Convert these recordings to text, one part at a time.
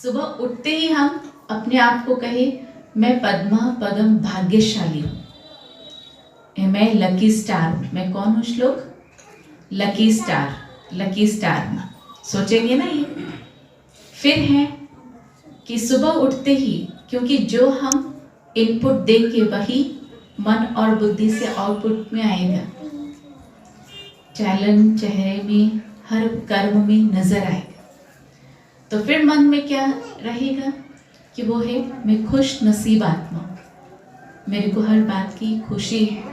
सुबह उठते ही हम अपने आप को कहे मैं पद्मा पदम भाग्यशाली हूँ, मैं लकी स्टार हूँ। मैं कौन हूँ श्लोक? लकी स्टार, लकी स्टार सोचेंगे ना ये। फिर है कि सुबह उठते ही, क्योंकि जो हम इनपुट देंगे वही मन और बुद्धि से आउटपुट में आएगा, चैलन चेहरे में, हर कर्म में नजर आएगा। तो फिर मन में क्या रहेगा कि वो है मैं खुश नसीब आत्मा, मेरे को हर बात की खुशी है,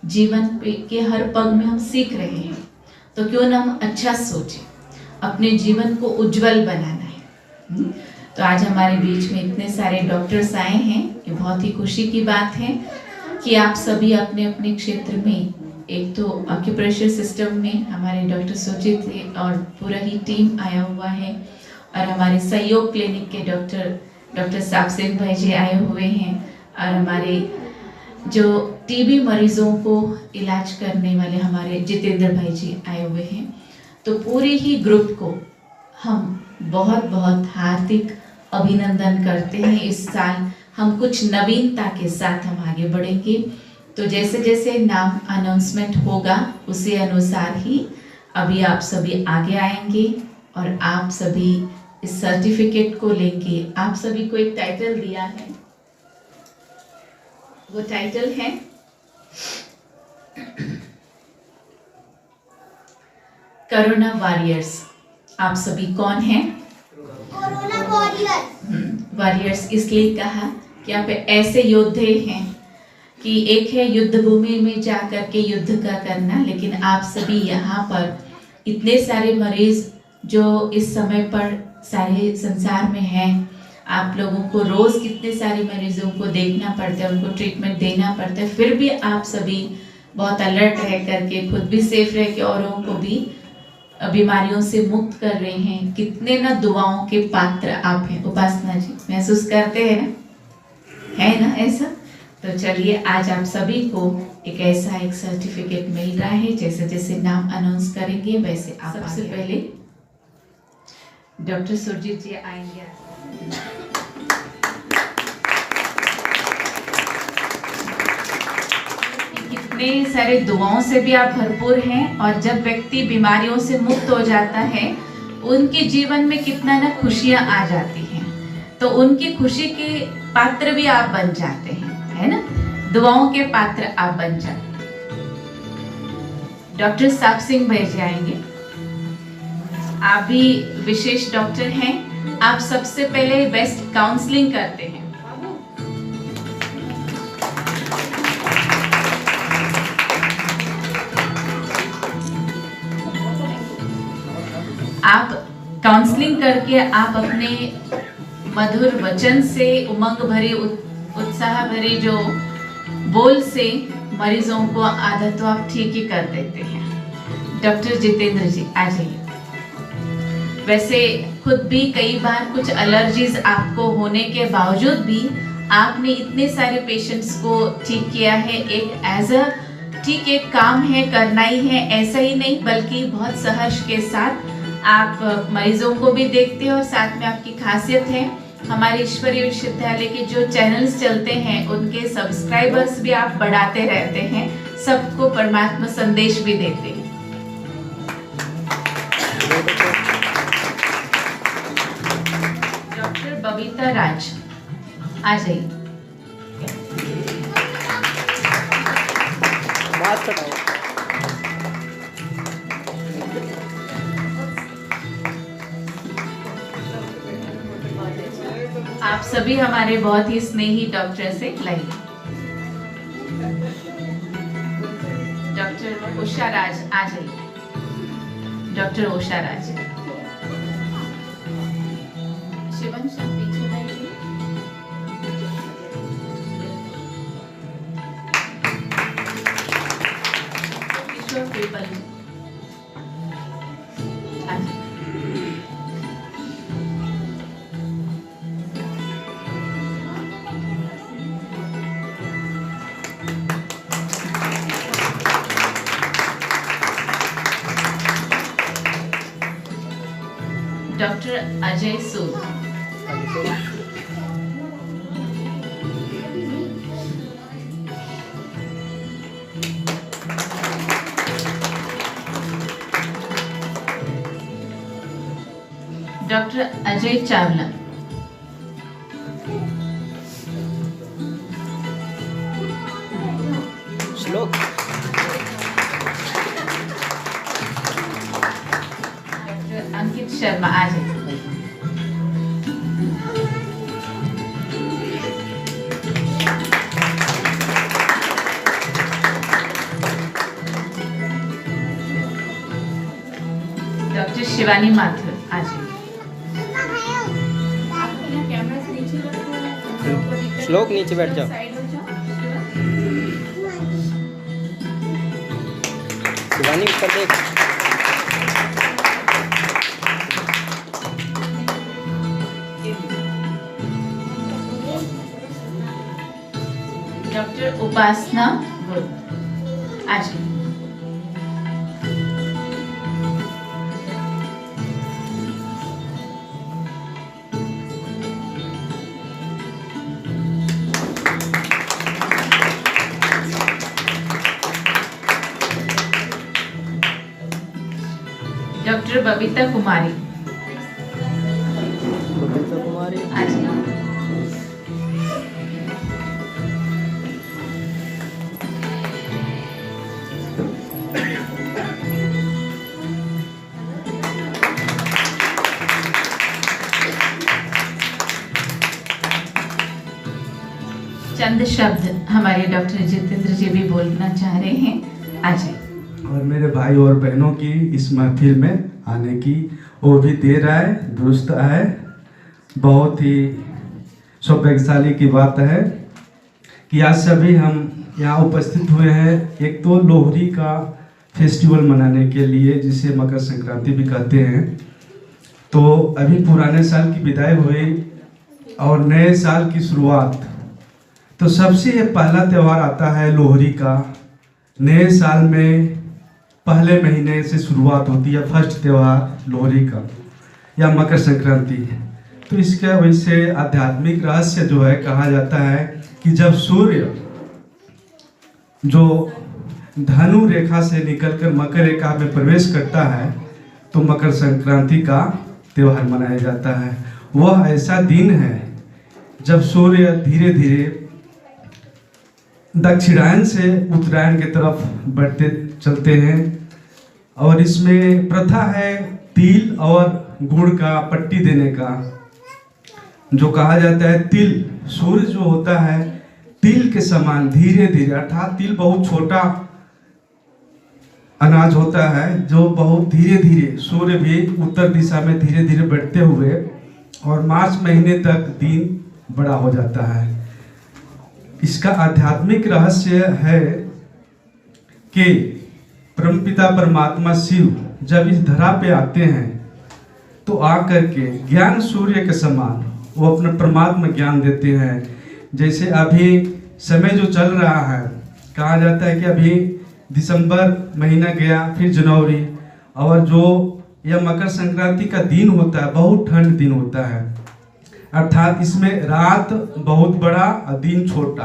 जीवन के हर पग में हम सीख रहे हैं, तो क्यों ना हम अच्छा सोचें, अपने जीवन को उज्जवल बनाना है। तो आज हमारे बीच में इतने सारे डॉक्टर्स आए हैं, ये बहुत ही खुशी की बात है कि आप सभी अपने अपने क्षेत्र में, एक तो ऑक्यूप्रेशर सिस्टम में हमारे डॉक्टर सुजीत और पूरा ही टीम आया हुआ है, और हमारे सहयोग क्लिनिक के डॉक्टर साहब सिंह भाई जी आए हुए हैं, और हमारे जो टीबी मरीजों को इलाज करने वाले हमारे जितेंद्र भाई जी आए हुए हैं। तो पूरे ही ग्रुप को हम बहुत बहुत हार्दिक अभिनंदन करते हैं। इस साल हम कुछ नवीनता के साथ हम आगे बढ़ेंगे। तो जैसे जैसे नाम अनाउंसमेंट होगा उसी अनुसार ही अभी आप सभी आगे आएंगे और आप सभी इस सर्टिफिकेट को लेंगे। आप सभी को एक टाइटल दिया है, वो टाइटल है कोरोना वॉरियर्स। आप सभी कौन हैं? Corona warriors. वॉरियर्स इसलिए कहा कि आप ऐसे योद्धे हैं कि एक है युद्ध भूमि में जा कर के युद्ध का करना, लेकिन आप सभी यहाँ पर इतने सारे मरीज जो इस समय पर सारे संसार में हैं, आप लोगों को रोज कितने सारे मरीजों को देखना पड़ता है, उनको ट्रीटमेंट देना पड़ता है, फिर भी आप सभी बहुत अलर्ट रह करके, खुद भी सेफ रह के औरों को भी बीमारियों से मुक्त कर रहे हैं। कितने ना दुआओं के पात्र आप हैं। उपासना जी महसूस करते हैं ना, है ना ऐसा? तो चलिए आज आप सभी को एक ऐसा एक सर्टिफिकेट मिल रहा है। जैसे जैसे नाम अनाउंस करेंगे वैसे आप सबसे पहले डॉक्टर सुरजीत जी आएंगे। कितने सारे दुआओं से भी आप भरपूर हैं, और जब व्यक्ति बीमारियों से मुक्त हो जाता है उनके जीवन में कितना ना खुशियां आ जाती हैं, तो उनकी खुशी के पात्र भी आप बन जाते हैं, है ना? दुआओं के पात्र आप बन जाते हैं। डॉक्टर साहब सिंह भाई जी आएंगे। आप भी विशेष डॉक्टर हैं। आप सबसे पहले बेस्ट काउंसलिंग करते हैं। आप काउंसलिंग करके आप अपने मधुर वचन से, उमंग भरी, उत्साह भरी जो बोल से मरीजों को आधा तो आप ठीक ही कर देते हैं। डॉक्टर जितेंद्र जी आ जाइए। वैसे खुद भी कई बार कुछ एलर्जीज आपको होने के बावजूद भी आपने इतने सारे पेशेंट्स को ठीक किया है। एक एज अ ठीक एक काम है, करना ही है, ऐसा ही नहीं बल्कि बहुत सहर्ष के साथ आप मरीजों को भी देखते हैं, और साथ में आपकी खासियत है हमारे ईश्वरीय विश्वविद्यालय के जो चैनल्स चलते हैं उनके सब्सक्राइबर्स भी आप बढ़ाते रहते हैं, सबको परमात्मा संदेश भी देते हैं। डॉक्टर बबीता राज आ जाइए। आप सभी हमारे बहुत ही स्नेही डॉक्टर से लाइए। डॉक्टर उषा राज आ जाइए। डॉक्टर उषा राज। शिवंश पीछे बैठिए। किशोर पीपल आ जाइए। डॉक्टर अजय सूद। डॉक्टर अजय चावला। श्लोक। डॉक्टर अंकित शर्मा आ जाए। डॉक्टर शिवानी माथुर आ जाए। श्लोक नीचे बैठ जाओ। शिवानी ऊपर देख। डॉक्टर उपासना गुड आ जाए। डॉक्टर बबीता कुमारी। बबीता कुमारी। आज चंद शब्द हमारे डॉक्टर जितेंद्र जी भी बोलना चाह रहे हैं। आज और मेरे भाई और बहनों की इस महफिल में आने की वो भी देर आए दुरुस्त आए। बहुत ही सौभाग्यशाली की बात है कि आज सभी हम यहाँ उपस्थित हुए हैं। एक तो लोहड़ी का फेस्टिवल मनाने के लिए, जिसे मकर संक्रांति भी कहते हैं। तो अभी पुराने साल की विदाई हुई और नए साल की शुरुआत। तो सबसे पहला त्यौहार आता है लोहड़ी का। नए साल में पहले महीने से शुरुआत होती है फर्स्ट त्यौहार लोहड़ी का या मकर संक्रांति। तो इसका वैसे आध्यात्मिक रहस्य जो है, कहा जाता है कि जब सूर्य जो धनु रेखा से निकलकर मकर रेखा में प्रवेश करता है तो मकर संक्रांति का त्यौहार मनाया जाता है। वह ऐसा दिन है जब सूर्य धीरे धीरे दक्षिणायन से उत्तरायण की तरफ बढ़ते चलते हैं। और इसमें प्रथा है तिल और गुड़ का पट्टी देने का। जो कहा जाता है तिल, सूर्य जो होता है तिल के समान धीरे धीरे, अर्थात तिल बहुत छोटा अनाज होता है जो बहुत धीरे धीरे, सूर्य भी उत्तर दिशा में धीरे धीरे बढ़ते हुए और मार्च महीने तक दिन बड़ा हो जाता है। इसका आध्यात्मिक रहस्य है कि परमपिता परमात्मा शिव जब इस धरा पे आते हैं तो आकर के ज्ञान सूर्य के समान वो अपना परमात्मा ज्ञान देते हैं। जैसे अभी समय जो चल रहा है, कहा जाता है कि अभी दिसंबर महीना गया, फिर जनवरी, और जो यह मकर संक्रांति का दिन होता है बहुत ठंड दिन होता है, अर्थात इसमें रात बहुत बड़ा और दिन छोटा।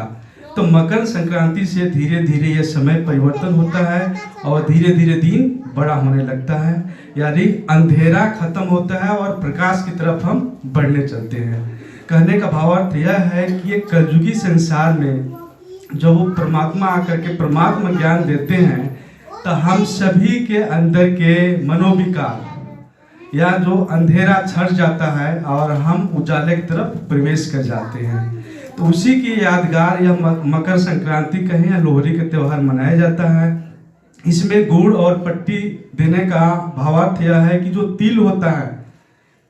तो मकर संक्रांति से धीरे धीरे यह समय परिवर्तन होता है और धीरे धीरे दिन बड़ा होने लगता है, यानी अंधेरा खत्म होता है और प्रकाश की तरफ हम बढ़ने चलते हैं। कहने का भावार्थ यह है कि ये कलयुगी संसार में जो वो परमात्मा आकर के परमात्मा ज्ञान देते हैं, तो हम सभी के अंदर के मनोविकार या जो अंधेरा छट जाता है और हम उजाले की तरफ प्रवेश कर जाते हैं। तो उसी की यादगार यह मकर संक्रांति कहें या लोहड़ी का त्यौहार मनाया जाता है। इसमें गुड़ और पट्टी देने का भावार्थ यह है कि जो तिल होता है,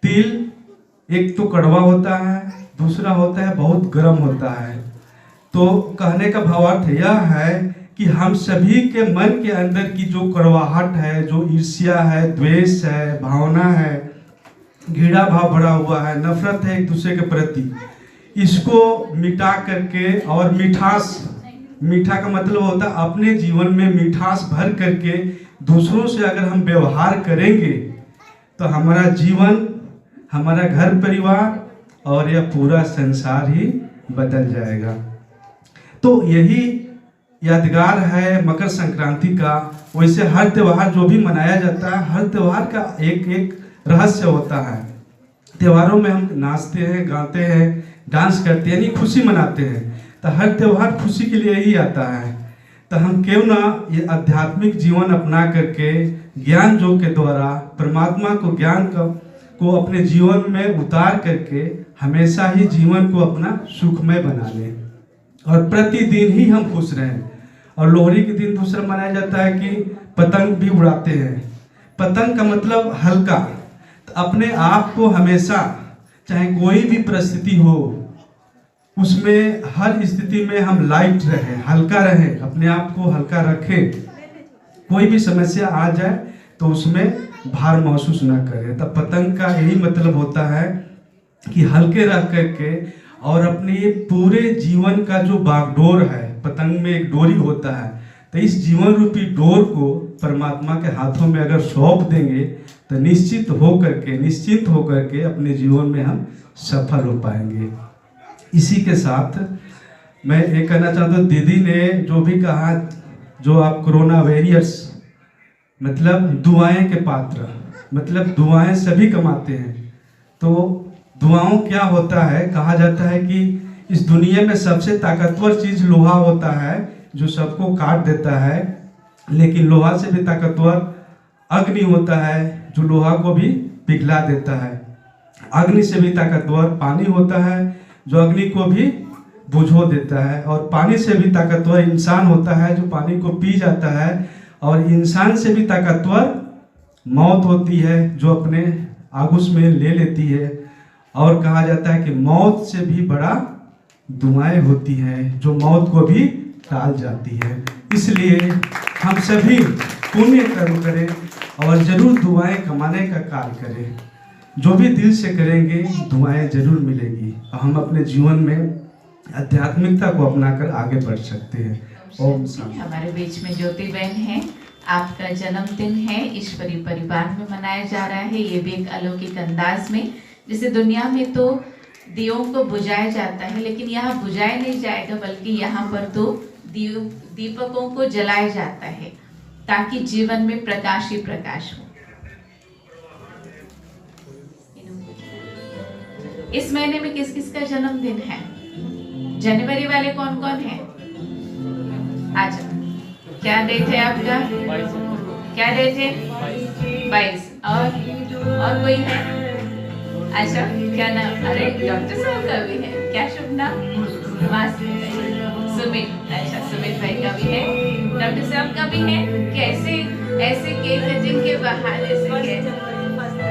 तिल एक तो कड़वा होता है, दूसरा होता है बहुत गर्म होता है। तो कहने का भावार्थ यह है कि हम सभी के मन के अंदर की जो कड़वाहट है, जो ईर्ष्या है, द्वेष है, भावना है, घृणा भाव भरा हुआ है, नफरत है एक दूसरे के प्रति, इसको मिटा करके और मिठास, मीठा का मतलब होता है अपने जीवन में मिठास भर करके दूसरों से अगर हम व्यवहार करेंगे तो हमारा जीवन, हमारा घर परिवार और यह पूरा संसार ही बदल जाएगा। तो यही यादगार है मकर संक्रांति का। वैसे हर त्यौहार जो भी मनाया जाता है, हर त्यौहार का एक एक रहस्य होता है। त्योहारों में हम नाचते हैं, गाते हैं, डांस करते हैं, यानी खुशी मनाते हैं। तो हर त्यौहार खुशी के लिए ही आता है। तो हम क्यों ना ये आध्यात्मिक जीवन अपना करके ज्ञान योग के द्वारा परमात्मा को ज्ञान को अपने जीवन में उतार करके हमेशा ही जीवन को अपना सुखमय बना लें और प्रतिदिन ही हम खुश रहें। और लोहड़ी के दिन दूसरा मनाया जाता है कि पतंग भी उड़ाते हैं। पतंग का मतलब हल्का। तो अपने आप को हमेशा, चाहे कोई भी परिस्थिति हो, उसमें हर स्थिति में हम लाइट रहें, हल्का रहें, अपने आप को हल्का रखें। कोई भी समस्या आ जाए तो उसमें भार महसूस न करें। तब पतंग का यही मतलब होता है कि हल्के रह करके और अपने पूरे जीवन का जो बागडोर है, पतंग में एक डोरी होता है, तो इस जीवन रूपी डोर को परमात्मा के हाथों में अगर सौंप देंगे तो निश्चिंत होकर के अपने जीवन में हम सफल हो पाएंगे। इसी के साथ मैं ये कहना चाहता हूँ, दीदी ने जो भी कहा, जो आप कोरोना वॉरियर्स मतलब दुआएं के पात्र, मतलब दुआएं सभी कमाते हैं। तो दुआओं क्या होता है, कहा जाता है कि इस दुनिया में सबसे ताकतवर चीज लोहा होता है जो सबको काट देता है, लेकिन लोहा से भी ताकतवर अग्नि होता है जो लोहा को भी पिघला देता है। अग्नि से भी ताकतवर पानी होता है जो अग्नि को भी बुझो देता है, और पानी से भी ताकतवर इंसान होता है जो पानी को पी जाता है, और इंसान से भी ताकतवर मौत होती है जो अपने आगुश में ले लेती है। और कहा जाता है कि मौत से भी बड़ा दुआएं होती हैं जो मौत को भी टाल जाती है। इसलिए हम सभी पुण्य कर्म करें और जरूर दुआएं कमाने का कार्य करें। जो भी दिल से करेंगे दुआएं जरूर मिलेगी और हम अपने जीवन में आध्यात्मिकता को अपनाकर आगे बढ़ सकते हैं। ओम शांति। हमारे बीच में ज्योति बहन है, आपका जन्मदिन है, ईश्वरीय परिवार में मनाया जा रहा है। ये भी एक अलौकिक अंदाज में, जैसे दुनिया में तो दियों को बुझाया जाता है, लेकिन यहाँ बुझाया नहीं जाएगा, बल्कि यहाँ पर तो दीपकों को जलाया जाता है ताकि जीवन में प्रकाश ही प्रकाश हो। इस महीने में किस किस का जन्मदिन है? जनवरी वाले कौन कौन है? अच्छा, क्या डेट है आपका? क्या डेट है? 22। और कोई है? अच्छा, क्या नाम? अरे डॉक्टर साहब का भी है, क्या शुभ नाम? सुमित। अच्छा, सुमित भाई का भी है, डॉक्टर साहब का भी है। कैसे ऐसे केक कटिंग के बहाने से?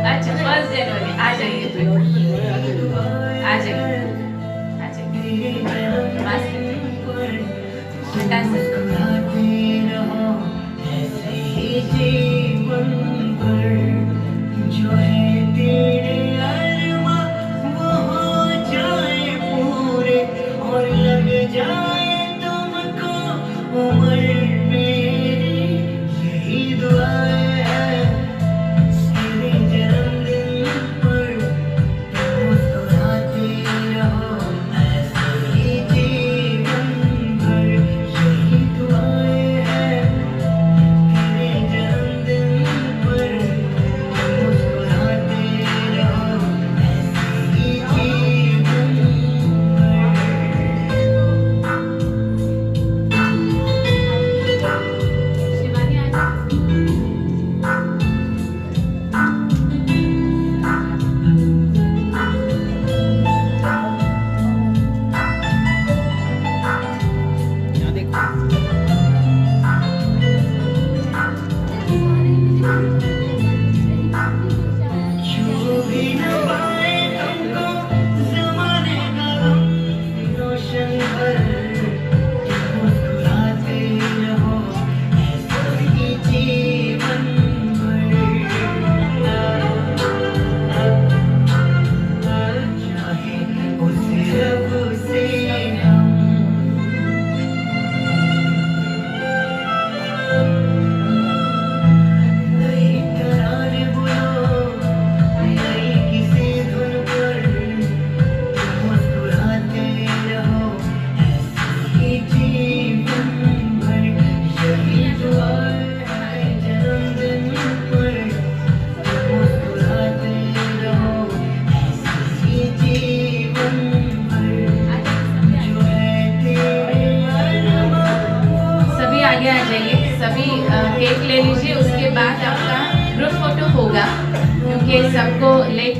अच्छा, 1 जनवरी। आ जाइए फिर, आ जाइए, आ जाइए। मास्क हटा सकते जो है तेरे अरमां वो हो जाए पूरे और लग जाए तुमको उम्र मेरी, यही दुआ है। तेरे जन्मदिन पर बाद आपका ग्रुप फोटो होगा, क्योंकि सबको लेट